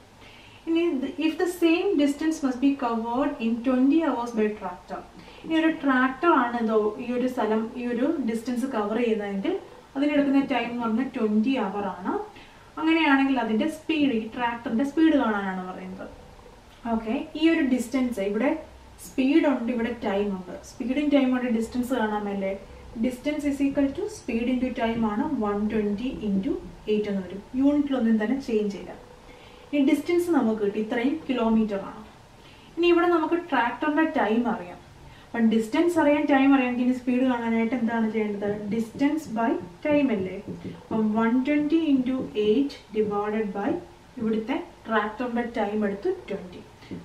ഇനി if the same distance must be covered in 20 hours by tractor. ഇനി ഒരു ട്രാക്ടർ ആണ് ഈ ഒരു സ്ഥലം ഈ ഒരു ഡിസ്റ്റൻസ് കവർ ചെയ്യുന്നതെങ്കിൽ അതിനെടുക്കുന്ന ടൈം എന്ന് പറഞ്ഞാൽ 20 hour ആണ്. അങ്ങനെയാണെങ്കിൽ അതിന്റെ സ്പീഡ്, ഈ ട്രാക്ടറിന്റെ സ്പീഡ് കാണാനാണ് പറയുന്നത്. ഓക്കെ, ഈ ഒരു ഡിസ്റ്റൻസ് ഇവിടെ സ്പീഡ് ഉണ്ട്, ഇവിടെ ടൈം ഉണ്ട്. സ്പീഡും ടൈം ഉണ്ട്, ഡിസ്റ്റൻസ് കാണാമല്ലേ. Distance is equal to speed into time ആണ് 120 × 8 എന്ന് വരും. യൂണിറ്റിലൊന്നും തന്നെ ചേഞ്ച് ചെയ്യില്ല. ഈ ഡിസ്റ്റൻസ് നമുക്ക് കിട്ടി, ഇത്രയും കിലോമീറ്റർ ആണ്. ഇനി ഇവിടെ നമുക്ക് ട്രാക്ടറിന്റെ ടൈം അറിയാം. അപ്പം ഡിസ്റ്റൻസ് അറിയാൻ, ടൈം അറിയാൻ, ഇനി സ്പീഡ് കാണാനായിട്ട് എന്താണ് ചെയ്യേണ്ടത്? ഡിസ്റ്റൻസ് ബൈ ടൈം അല്ലേ. അപ്പം 120 × 8 ഡിവൈഡഡ് ബൈ ഇവിടുത്തെ ട്രാക്ടറിന്റെ ടൈം എടുത്ത് 20.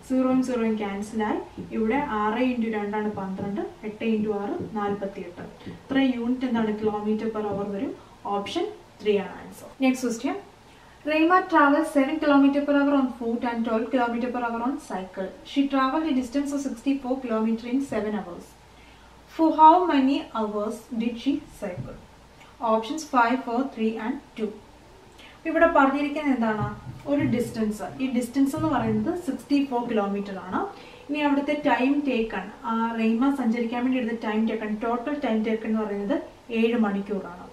0 0 ക്യാൻസലായി. ഇവിടെ 6 × 2 ആണ് 12, 8 × 6 48. ഇത്ര യൂണിറ്റ് എന്താണ്? കിലോമീറ്റർ പെർ അവർ വരും. ഓപ്ഷൻ 3 ആണ് answer. Next question. Reima travels 7 km/h on foot and 12 km/h on cycle. She traveled a distance of 64 km in 7 hours. For how many hours did she cycle? Options 5, 4, 3 and 2. ഇവിടെ പറഞ്ഞിരിക്കുന്നത് എന്താണ്? ഒരു distance. ഈ distance എന്ന് പറയുന്നത് 64 kilometre ആണ്. ഇനി അവിടുത്തെ ടൈം ടേക്കൺ, റെയ്മ സഞ്ചരിക്കാൻ വേണ്ടി എടുത്ത time taken, total time taken എന്ന് പറയുന്നത് 7 മണിക്കൂറാണ്.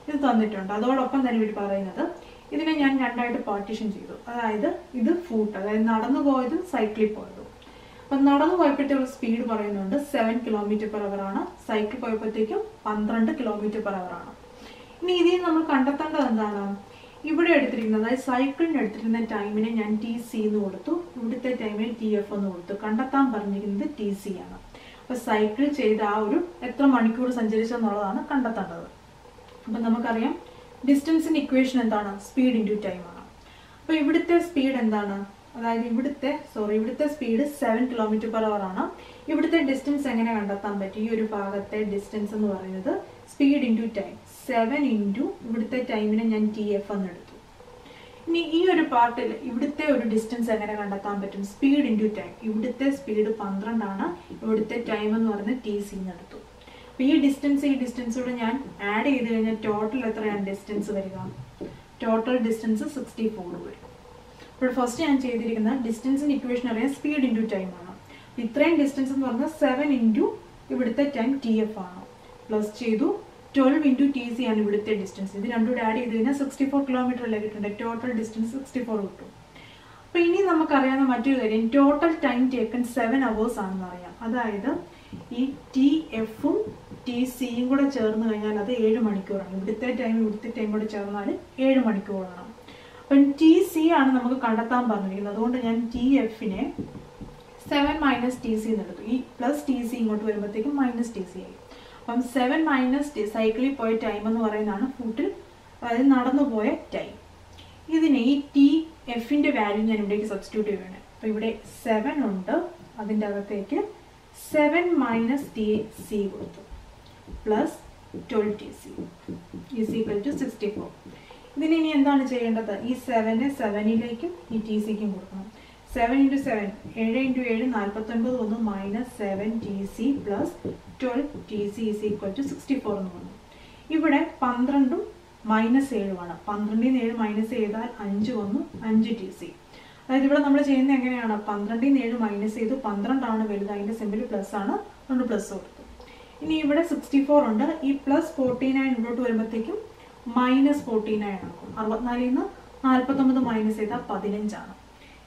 ഇത് തന്നിട്ടുണ്ട്. അതോടൊപ്പം തന്നെ ഇവർ പറയുന്നത് ഇതിനെ ഞാൻ രണ്ടായിട്ട് പാർട്ടീഷൻ ചെയ്തു. അതായത് ഇത് ഫൂട്ട്, അതായത് നടന്നു പോയതും സൈക്കിളിൽ പോയതും. അപ്പം നടന്നു പോയപ്പോഴത്തേക്കുള്ള സ്പീഡ് പറയുന്നുണ്ട് 7 km/h ആണ്. സൈക്കിൾ പോയപ്പോഴത്തേക്കും 12 km/h ആണ്. ഇനി ഇതിൽ നമ്മൾ കണ്ടെത്തേണ്ടത് എന്താണ്? ഇവിടെ എടുത്തിരിക്കുന്നത്, അതായത് സൈക്കിളിന് എടുത്തിരുന്ന ടൈമിനെ ഞാൻ TC എന്ന് കൊടുത്തു, ഇവിടുത്തെ ടൈമിന് TF എന്ന് കൊടുത്തു. കണ്ടെത്താൻ പറഞ്ഞിരിക്കുന്നത് TC ആണ്. അപ്പൊ സൈക്കിൾ ചെയ്ത ആ ഒരു എത്ര മണിക്കൂർ സഞ്ചരിച്ചെന്നുള്ളതാണ് കണ്ടെത്തേണ്ടത്. അപ്പൊ നമുക്കറിയാം ഡിസ്റ്റൻസിന്റെ ഇക്വേഷൻ എന്താണ്? സ്പീഡ് ഇൻറ്റു ടൈം ആണ്. അപ്പൊ ഇവിടുത്തെ സ്പീഡ് എന്താണ്? അതായത് ഇവിടുത്തെ സ്പീഡ് 7 km/h ആണ്. ഇവിടുത്തെ ഡിസ്റ്റൻസ് എങ്ങനെ കണ്ടെത്താൻ പറ്റും? ഈ ഒരു ഭാഗത്തെ ഡിസ്റ്റൻസ് എന്ന് പറയുന്നത് സ്പീഡ് ഇൻറ്റു ടൈം, 7 × ഇവിടുത്തെ ടൈമിനെ ഞാൻ TF എന്ന് എടുത്തു. ഇനി ഈ ഒരു പാർട്ടിൽ ഇവിടുത്തെ ഒരു ഡിസ്റ്റൻസ് എങ്ങനെ കണ്ടെത്താൻ പറ്റും? Speed into time. ഇവിടുത്തെ സ്പീഡ് 12 ആണ്, ഇവിടുത്തെ ടൈം എന്ന് പറയുന്നത് TC എന്ന് എടുത്തു. അപ്പൊ ഈ ഡിസ്റ്റൻസോട് ഞാൻ ആഡ് ചെയ്ത് കഴിഞ്ഞാൽ ടോട്ടൽ എത്രയാണ് ഡിസ്റ്റൻസ് വരിക? ടോട്ടൽ ഡിസ്റ്റൻസ് 64 വരും. അപ്പോൾ ഫസ്റ്റ് ഞാൻ ചെയ്തിരിക്കുന്ന ഡിസ്റ്റൻസിന് ഇക്വേഷൻ അറിയാൻ സ്പീഡ് ഇൻറ്റു ടൈം ആണ്. ഇത്രയും ഡിസ്റ്റൻസ് എന്ന് പറഞ്ഞാൽ 7 × ഇവിടുത്തെ ടൈം TF ആണ്. പ്ലസ് ചെയ്തു 12 × TC ആണ് ഇവിടുത്തെ ഡിസ്റ്റൻസ്. ഇത് രണ്ടും കൂടെ ആഡ് ചെയ്ത് കഴിഞ്ഞാൽ 64 km അല്ലേ കിട്ടുന്നത്. ടോട്ടൽ ഡിസ്റ്റൻസ് 64 കിട്ടും. അപ്പൊ ഇനി നമുക്കറിയാവുന്ന മറ്റൊരു കാര്യം, ടോട്ടൽ ടൈം ടേക്കൺ 7 hours ആണെന്ന് അറിയാം. അതായത് ഈ TF-ഉം TC-യും കൂടെ ചേർന്ന് കഴിഞ്ഞാൽ അത് 7 മണിക്കൂറാണ്. ഇവിടുത്തെ ടൈം കൂടെ ചേർന്നാൽ 7 മണിക്കൂറാണ്. അപ്പം TC ആണ് നമുക്ക് കണ്ടെത്താൻ പറഞ്ഞിരിക്കുന്നത്. അതുകൊണ്ട് ഞാൻ TF-നെ 7 - TC എന്ന് എടുത്തു. ഈ പ്ലസ് TC ഇങ്ങോട്ട് വരുമ്പോഴത്തേക്കും -TC ആയി. അപ്പം 7 - സൈക്കിളിൽ പോയ ടൈം എന്ന് പറയുന്നതാണ് ഫൂട്ടിൽ, അതായത് നടന്നു പോയ ടൈം. ഇതിനെ ഈ TF-ന്റെ വാല്യൂ ഞാൻ ഇവിടേക്ക് സബ്സ്റ്റിറ്റ്യൂട്ട് ചെയ്യണം. അപ്പം ഇവിടെ 7 ഉണ്ട്, അതിൻ്റെ അകത്തേക്ക് 7 - TC കൊടുത്തു plus 12 TC is equal to 64. ഇതിന് ഇനി എന്താണ് ചെയ്യേണ്ടത്? ഈ 7 7ലേക്കും ഈ TC-ക്കും കൊടുക്കണം. 7 × 7 7 × 7 49 വന്നു, -7 TC plus 12 TC is equal to 64 എന്ന് വന്നു. ഇവിടെ 12ഉം -7ഉമാണ്. 12ൽ നിന്ന് 7 മൈനസ് ചെയ്താൽ 5 വന്നു, 5 TC. അതായത് ഇവിടെ നമ്മൾ ചെയ്യുന്നത് എങ്ങനെയാണ്? 12ൽ നിന്ന് 7 മൈനസ് ചെയ്തു, 12 ആണ് വലുത്, അതിന്റെ സിമ്പിൾ പ്ലസ് ആണ്, അതുകൊണ്ട് പ്ലസ് കൊടുത്തു. ഇനി ഇവിടെ 64 ഉണ്ട്, ഈ പ്ലസ് 49 ഇങ്ങോട്ട് വരുമ്പോഴത്തേക്കും -49 ആണ്. 64ൽ നിന്ന് 49 മൈനസ് ചെയ്താൽ 15 ആണ്.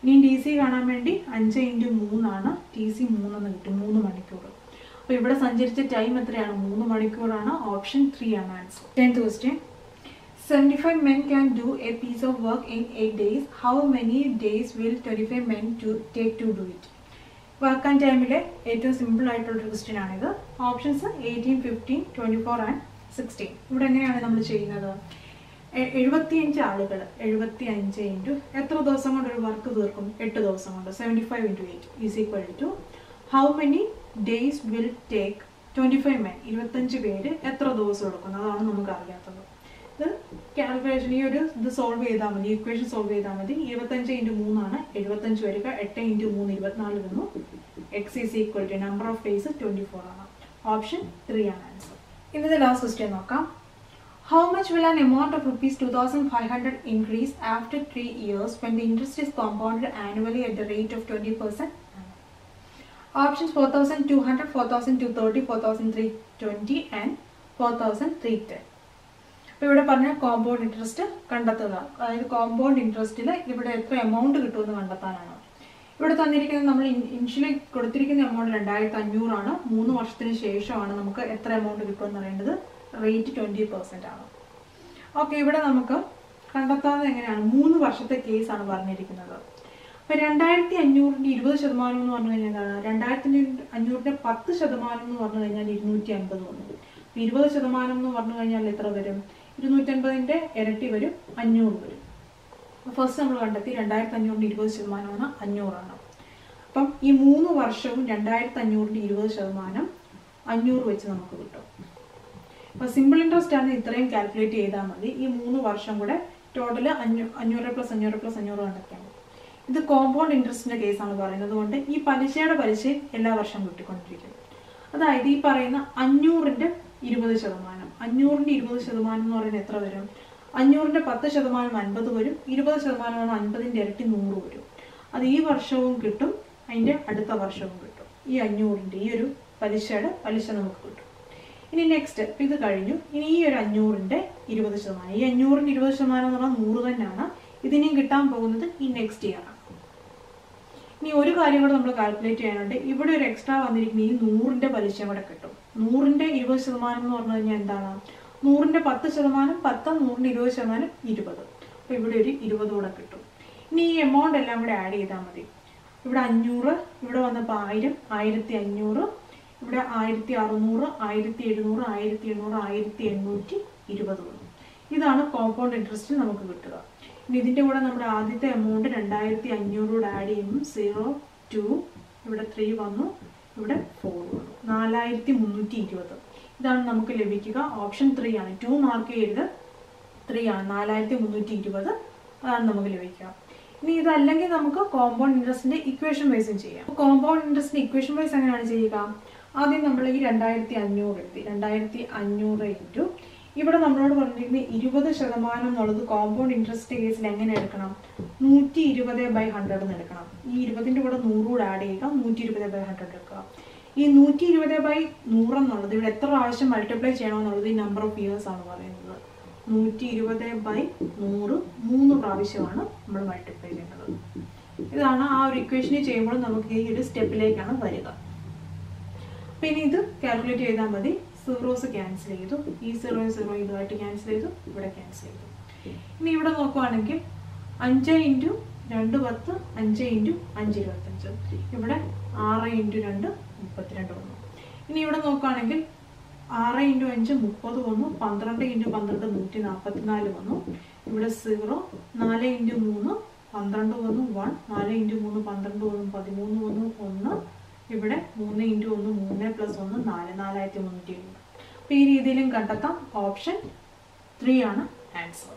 ഇനി TC കാണാൻ വേണ്ടി 5 × 3 ആണ്, TC 3 എന്ന് കിട്ടും, 3 മണിക്കൂർ. അപ്പൊ ഇവിടെ സഞ്ചരിച്ച ടൈം എത്രയാണ്? 3 മണിക്കൂറാണ്. ഓപ്ഷൻ 3 ആണ് answer. 10th question. 75 men can do a piece of work in 8 days. How many days will 25 men take to do it? Work and ടൈമിലെ ഏറ്റവും സിമ്പിൾ ആയിട്ടുള്ള ക്വസ്റ്റ്യൻ ആണിത്. Options 18, 15, 24 and 16. ഇവിടെ എങ്ങനെയാണ് നമ്മൾ ചെയ്യുന്നത്? 75 ആളുകൾ 75 × എത്ര ദിവസം കൊണ്ട് ഒരു വർക്ക് തീർക്കും? 8 ദിവസം കൊണ്ട്. 75 × 8 is equal to how many days will take 25 men. 25 പേര് എത്ര ദിവസം എടുക്കും? അതാണ് നമുക്ക് അറിയാത്തത്. ഇത് കാൽക്കുലേഷൻ ഈ ഒരു ഇത് സോൾവ് ചെയ്താൽ മതി, ഇക്വേഷൻ സോൾവ് ചെയ്താൽ മതി. 25 × 3 ആണ് 75 വരിക, 8 × 3 24 വന്നു. X is equal to number of days 24 ആണ്. ഓപ്ഷൻ 3 ആണ് ആൻസർ. ഇന്നത്തെ ലാസ്റ്റ് ക്വസ്റ്റ്യൻ നോക്കാം. How much will an amount of rupees 2,500 increase after 3 years when the interest is compounded annually at the rate of 20%? Options 4,200, 4,230, 4,320 and 4,310. അപ്പോൾ ഇവിടെ പറഞ്ഞ compound interest കണ്ടെത്തുക. അതായത് compound ഇൻട്രസ്റ്റിൽ ഇവിടെ എത്ര എമൗണ്ട് കിട്ടുമെന്ന് കണ്ടെത്താനാണ്. ഇവിടെ തന്നിരിക്കുന്നത് നമ്മൾ ഇനിഷ്യലി കൊടുത്തിരിക്കുന്ന എമൗണ്ട് 2,500 ആണ്. 3 വർഷത്തിന് ശേഷമാണ് നമുക്ക് എത്ര എമൗണ്ട് കിട്ടുമെന്ന് അറിയേണ്ടത്. റേറ്റ് 20% ആണ്. ഓക്കെ, ഇവിടെ നമുക്ക് കണ്ടെത്താതെ എങ്ങനെയാണ്? 3 വർഷത്തെ കേസാണ് പറഞ്ഞിരിക്കുന്നത്. അപ്പോൾ 2,500ന്റെ 20% എന്ന് പറഞ്ഞു കഴിഞ്ഞാൽ എന്താണ്? 2,500ന്റെ 10% എന്ന് പറഞ്ഞു കഴിഞ്ഞാൽ 250 വന്നു. 20% എന്ന് പറഞ്ഞു കഴിഞ്ഞാൽ എത്ര വരും? 250ന്റെ ഇരട്ടി വരും, 500 വരും. ഫസ്റ്റ് നമ്മൾ കണ്ടെത്തി 2,500ന്റെ 20% 500 ആണ്. അപ്പം ഈ 3 വർഷവും 2,500ന്റെ 20% 500 വെച്ച് നമുക്ക് കിട്ടും. അപ്പോൾ സിമ്പിൾ ഇൻട്രസ്റ്റ് ആണ്, ഇത്രയും കാൽക്കുലേറ്റ് ചെയ്താൽ മതി. ഈ 3 വർഷം കൂടെ ടോട്ടൽ 500 + 500 + 500 കണ്ടെത്തിയാൽ മതി. ഇത് കോമ്പൗണ്ട് ഇൻട്രസ്റ്റിന്റെ കേസാണ് പറയുന്നത് കൊണ്ട് ഈ പലിശയുടെ പലിശ എല്ലാ വർഷവും കിട്ടിക്കൊണ്ടിരിക്കും. അതായത് ഈ പറയുന്ന 500ന്റെ 20%, 500ന്റെ 20% എന്ന് പറയുന്നത് എത്ര വരും? 500ന്റെ 10% 50 വരും. 20% 50ന്റെ ഇരട്ടി 100 വരും. അത് ഈ വർഷവും കിട്ടും, അതിന്റെ അടുത്ത വർഷവും കിട്ടും. ഈ 500ന്റെ ഈ ഒരു പലിശയുടെ പലിശ നമുക്ക് കിട്ടും. ഇനി നെക്സ്റ്റ്, ഇത് കഴിഞ്ഞു. ഇനി ഈ ഒരു 500ന്റെ 20%, ഈ 500ന്റെ 20% എന്ന് പറഞ്ഞാൽ 100 തന്നെയാണ്. ഇതിനെയും കിട്ടാൻ പോകുന്നത് ഈ നെക്സ്റ്റ് ഇയർ ആണ്. ഇനി ഒരു കാര്യം കൂടെ നമ്മൾ കാൽക്കുലേറ്റ് ചെയ്യാനുണ്ട്. ഇവിടെ ഒരു എക്സ്ട്രാ വന്നിരിക്കുന്ന ഈ 100ന്റെ പലിശ കൂടെ കിട്ടും. 100ന്റെ 20% എന്ന് പറഞ്ഞു കഴിഞ്ഞാൽ എന്താണ്? 100ന്റെ 10%, 10, 100ന്റെ 20%, 20. അപ്പോൾ ഇവിടെ ഒരു 20 കൂടെ കിട്ടും. ഇനി ഈ എമൗണ്ട് എല്ലാം കൂടെ ആഡ് ചെയ്താൽ മതി. ഇവിടെ 500, ഇവിടെ വന്നപ്പോൾ 1000, 1500, ഇവിടെ 1600, 1700, 1700, 1820 വന്നു. ഇതാണ് കോമ്പൗണ്ട് ഇൻട്രസ്റ്റ് നമുക്ക് കിട്ടുക. ഇനി ഇതിൻ്റെ കൂടെ നമ്മുടെ ആദ്യത്തെ എമൗണ്ട് 2,500 കൂടെ ആഡ് ചെയ്യുമ്പോൾ 0, 2, ഇവിടെ 3 വന്നു, ഇവിടെ 4 വന്നു, 4,320. ഇതാണ് നമുക്ക് ലഭിക്കുക. ഓപ്ഷൻ 3 ആണ്. 2 മാർക്ക് ചെയ്ത് 3 ആണ്, 4,320 അതാണ് നമുക്ക് ലഭിക്കുക. ഇനി ഇതല്ലെങ്കിൽ നമുക്ക് കോമ്പൗണ്ട് ഇൻട്രസ്റ്റിന്റെ ഇക്വേഷൻ വൈസും ചെയ്യാം. കോമ്പൗണ്ട് ഇൻട്രസ്റ്റിന്റെ ഇക്വേഷൻ വൈസ് എങ്ങനെയാണ് ചെയ്യുക? ആദ്യം നമ്മൾ ഈ 2,500 എഴുതി. 2,500 ഇൻറ്റു ഇവിടെ നമ്മളോട് പറഞ്ഞിരിക്കുന്നത് 20% എന്നുള്ളത് കോമ്പൗണ്ട് ഇൻട്രസ്റ്റ് കേസിൽ എങ്ങനെ എടുക്കണം? 120/100 എന്ന് എടുക്കണം. ഈ 20ന്റെ കൂടെ 100 കൂടെ ആഡ് ചെയ്യുക, 120/100 എടുക്കുക. ഈ 120/100 എന്നുള്ളത് ഇവിടെ എത്ര പ്രാവശ്യം മൾട്ടിപ്ലൈ ചെയ്യണമെന്നുള്ളത് ഈ നമ്പർ ഓഫ് ഇയേഴ്സ് ആണ് പറയുന്നത്. 120/100 3 പ്രാവശ്യമാണ് നമ്മൾ മൾട്ടിപ്ലൈ ചെയ്യുന്നത്. ഇതാണ് ആ ഒരു ഇക്വേഷനിൽ ചെയ്യുമ്പോൾ നമുക്ക് ഈ ഒരു സ്റ്റെപ്പിലേക്കാണ് വരിക. പിന്നെ ഇത് കാൽക്കുലേറ്റ് ചെയ്താൽ മതി. സീറോസ് ക്യാൻസൽ ചെയ്തു, ഈ 0 0 ഇതുമായിട്ട് ക്യാൻസൽ ചെയ്തു, ഇവിടെ ക്യാൻസൽ ചെയ്തു. ഇനി ഇവിടെ നോക്കുവാണെങ്കിൽ 5 × 2 10, 5 × 5 25, ഇവിടെ 6 × 2 32 വന്നു. ഇനി ഇവിടെ നോക്കുകയാണെങ്കിൽ 6 × 5 30 വന്നു, 12 × 12 144 വന്നു, ഇവിടെ 0, 4 × 3 12 വന്നു, 1, 4 × 3 12 വന്നു, 13 വന്നു, 1, ഇവിടെ 3 × 1 3 + 1 4, 4,320. അപ്പോൾ ഈ രീതിയിലും കണ്ടെത്താം. ഓപ്ഷൻ 3 ആണ് ആൻസർ.